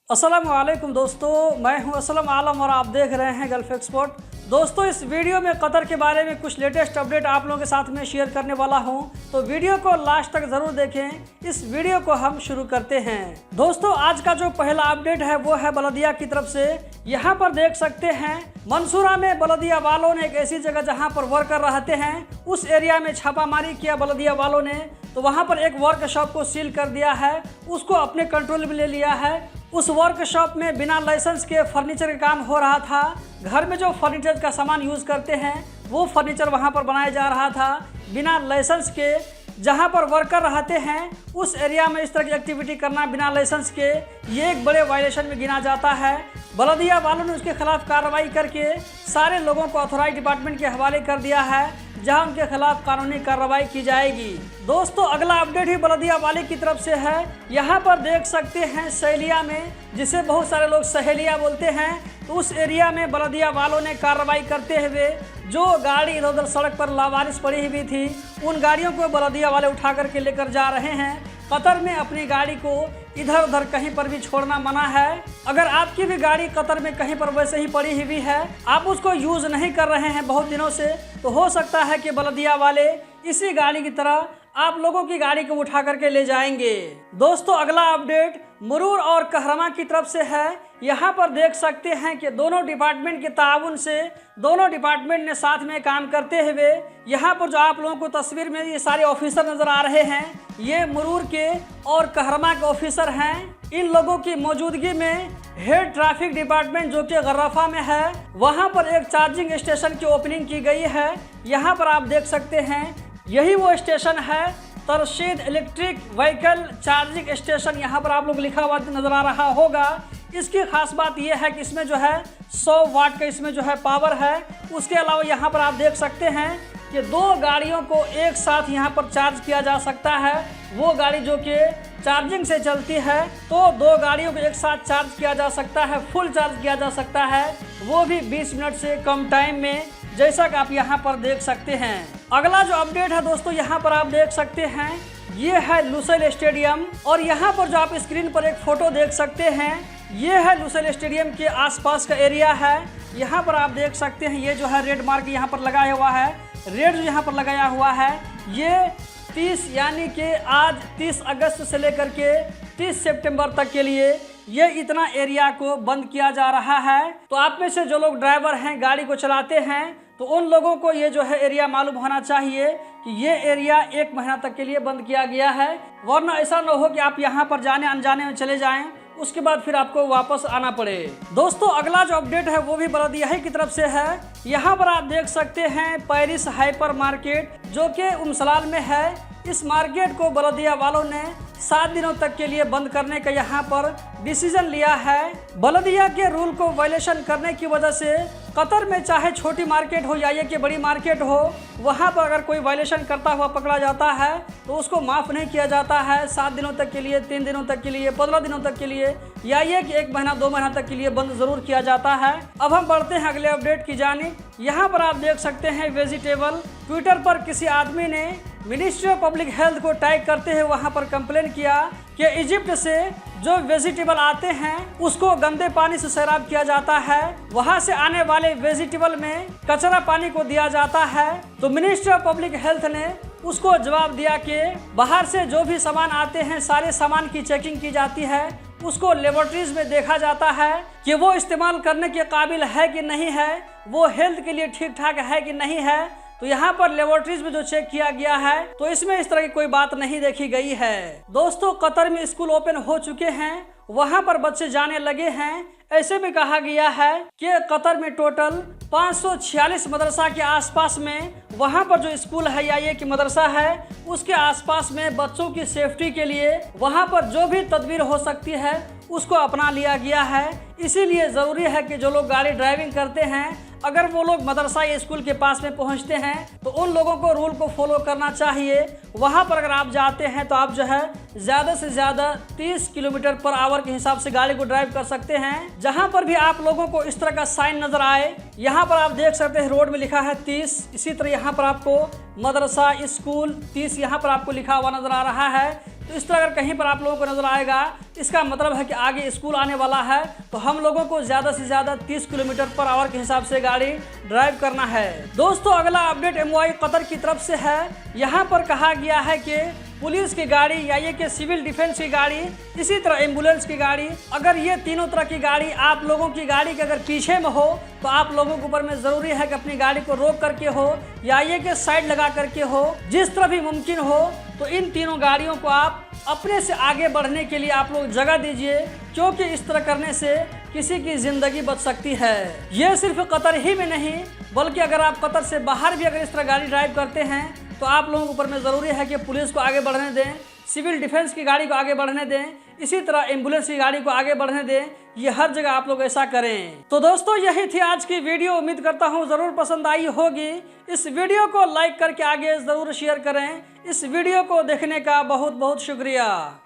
अस्सलाम वालेकुम दोस्तों, मैं हूं असलम आलम और आप देख रहे हैं गल्फ एक्सपर्ट। दोस्तों, इस वीडियो में कतर के बारे में कुछ लेटेस्ट अपडेट आप लोगों के साथ में शेयर करने वाला हूं, तो वीडियो को लास्ट तक ज़रूर देखें। इस वीडियो को हम शुरू करते हैं। दोस्तों, आज का जो पहला अपडेट है वो है बलदिया की तरफ से। यहाँ पर देख सकते हैं मंसूरा में बलदिया वालों ने एक ऐसी जगह जहाँ पर वर्कर रहते हैं उस एरिया में छापामारी किया बलदिया वालों ने। तो वहाँ पर एक वर्कशॉप को सील कर दिया है, उसको अपने कंट्रोल में ले लिया है। उस वर्कशॉप में बिना लाइसेंस के फर्नीचर का काम हो रहा था। घर में जो फर्नीचर का सामान यूज़ करते हैं वो फर्नीचर वहाँ पर बनाया जा रहा था बिना लाइसेंस के। जहाँ पर वर्कर रहते हैं उस एरिया में इस तरह की एक्टिविटी करना बिना लाइसेंस के, ये एक बड़े वायलेशन में गिना जाता है। बलदिया वालों ने उसके खिलाफ कार्रवाई करके सारे लोगों को ऑथोराइज डिपार्टमेंट के हवाले कर दिया है, जहां उनके खिलाफ कानूनी कार्रवाई की जाएगी। दोस्तों, अगला अपडेट ही बलदिया वाले की तरफ से है। यहाँ पर देख सकते हैं सहेलिया में, जिसे बहुत सारे लोग सहेलिया बोलते हैं, तो उस एरिया में बलदिया वालों ने कार्रवाई करते हुए जो गाड़ी इधर उधर सड़क पर लावारिस पड़ी हुई थी उन गाड़ियों को बलदिया वाले उठा करके लेकर जा रहे हैं। कतर में अपनी गाड़ी को इधर उधर कहीं पर भी छोड़ना मना है। अगर आपकी भी गाड़ी कतर में कहीं पर वैसे ही पड़ी हुई है, आप उसको यूज़ नहीं कर रहे हैं बहुत दिनों से, तो हो सकता है कि बलदिया वाले इसी गाड़ी की तरह आप लोगों की गाड़ी को उठा करके ले जाएंगे। दोस्तों, अगला अपडेट मुरूर और कहरमा की तरफ से है। यहाँ पर देख सकते हैं कि दोनों डिपार्टमेंट के ताउन से दोनों डिपार्टमेंट ने साथ में काम करते हुए, यहाँ पर जो आप लोगों को तस्वीर में ये सारे ऑफिसर नज़र आ रहे हैं, ये मुरूर के और कहरमा के ऑफिसर हैं। इन लोगों की मौजूदगी में हेड ट्रैफिक डिपार्टमेंट जो कि गर्राफा में है, वहाँ पर एक चार्जिंग स्टेशन की ओपनिंग की गई है। यहाँ पर आप देख सकते हैं यही वो स्टेशन है, तरशीद इलेक्ट्रिक व्हीकल चार्जिंग स्टेशन। यहाँ पर आप लोग लिखा हुआ नज़र आ रहा होगा। इसकी खास बात यह है कि इसमें जो है 100 वाट का इसमें जो है पावर है। उसके अलावा यहाँ पर आप देख सकते हैं कि दो गाड़ियों को एक साथ यहाँ पर चार्ज किया जा सकता है। वो गाड़ी जो कि चार्जिंग से चलती है तो दो गाड़ियों को एक साथ चार्ज किया जा सकता है, फुल चार्ज किया जा सकता है, वो भी 20 मिनट से कम टाइम में, जैसा कि आप यहाँ पर देख सकते हैं। अगला जो अपडेट है दोस्तों, यहाँ पर आप देख सकते हैं ये है लुसैल स्टेडियम। और यहाँ पर जो आप स्क्रीन पर एक फ़ोटो देख सकते हैं ये है लुसैल स्टेडियम के आसपास का एरिया है। यहाँ पर आप देख सकते हैं ये जो है रेड मार्क यहाँ पर लगाया हुआ है, रेड जो यहाँ पर लगाया हुआ है ये 30 यानी कि आज 30 अगस्त से लेकर के 30 सितंबर तक के लिए ये इतना एरिया को बंद किया जा रहा है। तो आप में से जो लोग ड्राइवर हैं, गाड़ी को चलाते हैं, तो उन लोगों को ये जो है एरिया मालूम होना चाहिए कि ये एरिया 1 महीना तक के लिए बंद किया गया है, वरना ऐसा न हो कि आप यहाँ पर जाने अनजाने में चले जाएं, उसके बाद फिर आपको वापस आना पड़े। दोस्तों, अगला जो अपडेट है वो भी बलदिया की तरफ से है। यहाँ पर आप देख सकते हैं पेरिस हाइपर मार्केट जो कि उमसलाल में है। इस मार्केट को बलदिया वालों ने 7 दिनों तक के लिए बंद करने का यहाँ पर डिसीजन लिया है। बलदिया के रूल को वायलेशन करने की वजह से कतर में चाहे छोटी मार्केट हो या ये कि बड़ी मार्केट हो, वहाँ पर अगर कोई वायलेशन करता हुआ पकड़ा जाता है तो उसको माफ़ नहीं किया जाता है। 7 दिनों तक के लिए, 3 दिनों तक के लिए, 15 दिनों तक के लिए, या ये कि 1 महीना 2 महीना तक के लिए बंद ज़रूर किया जाता है। अब हम बढ़ते हैं अगले अपडेट की जानिब। यहाँ पर आप देख सकते हैं वेजिटेबल। ट्विटर पर किसी आदमी ने मिनिस्ट्री ऑफ पब्लिक हेल्थ को टैग करते हुए वहाँ पर कंप्लेन किया कि इजिप्ट से जो वेजिटेबल आते हैं उसको गंदे पानी से सैराब किया जाता है, वहाँ से आने वाले वेजिटेबल में कचरा पानी को दिया जाता है। तो मिनिस्ट्री ऑफ पब्लिक हेल्थ ने उसको जवाब दिया कि बाहर से जो भी सामान आते हैं सारे सामान की चेकिंग की जाती है, उसको लेबोरेटरीज में देखा जाता है कि वो इस्तेमाल करने के काबिल है कि नहीं है, वो हेल्थ के लिए ठीक ठाक है कि नहीं है। तो यहाँ पर लेबोरेटरीज में जो चेक किया गया है तो इसमें इस तरह की कोई बात नहीं देखी गई है। दोस्तों, कतर में स्कूल ओपन हो चुके हैं, वहाँ पर बच्चे जाने लगे हैं। ऐसे में कहा गया है कि कतर में टोटल 546 मदरसा के आसपास में वहाँ पर जो स्कूल है या ये कि मदरसा है उसके आसपास में बच्चों की सेफ्टी के लिए वहाँ पर जो भी तदबीर हो सकती है उसको अपना लिया गया है। इसीलिए ज़रूरी है कि जो लोग गाड़ी ड्राइविंग करते हैं, अगर वो लोग मदरसा या स्कूल के पास में पहुंचते हैं तो उन लोगों को रूल को फॉलो करना चाहिए। वहां पर अगर आप जाते हैं तो आप जो है ज़्यादा से ज़्यादा 30 किलोमीटर पर आवर के हिसाब से गाड़ी को ड्राइव कर सकते हैं। जहां पर भी आप लोगों को इस तरह का साइन नज़र आए, यहाँ पर आप देख सकते हैं रोड में लिखा है 30, इसी तरह यहाँ पर आपको मदरसा स्कूल 30 यहाँ पर आपको लिखा हुआ नज़र आ रहा है। तो इस तरह अगर कहीं पर आप लोगों को नजर आएगा, इसका मतलब है कि आगे स्कूल आने वाला है, तो हम लोगों को ज़्यादा से ज़्यादा 30 किलोमीटर पर आवर के हिसाब से गाड़ी ड्राइव करना है। दोस्तों अगला अपडेट MOI कतर की तरफ से है। यहाँ पर कहा गया है कि पुलिस की गाड़ी या ये कि सिविल डिफेंस की गाड़ी, इसी तरह एम्बुलेंस की गाड़ी, अगर ये तीनों तरह की गाड़ी आप लोगों की गाड़ी के अगर पीछे में हो तो आप लोगों के ऊपर में ज़रूरी है कि अपनी गाड़ी को रोक करके हो या ये कि साइड लगा करके हो, जिस तरह भी मुमकिन हो, तो इन तीनों गाड़ियों को आप अपने से आगे बढ़ने के लिए आप लोग जगह दीजिए, क्योंकि इस तरह करने से किसी की ज़िंदगी बच सकती है। ये सिर्फ कतर ही में नहीं, बल्कि अगर आप कतर से बाहर भी अगर इस तरह गाड़ी ड्राइव करते हैं तो आप लोगों के ऊपर में ज़रूरी है कि पुलिस को आगे बढ़ने दें, सिविल डिफेंस की गाड़ी को आगे बढ़ने दें, इसी तरह एम्बुलेंस की गाड़ी को आगे बढ़ने दें। ये हर जगह आप लोग ऐसा करें। तो दोस्तों यही थी आज की वीडियो, उम्मीद करता हूँ ज़रूर पसंद आई होगी। इस वीडियो को लाइक करके आगे ज़रूर शेयर करें। इस वीडियो को देखने का बहुत बहुत शुक्रिया।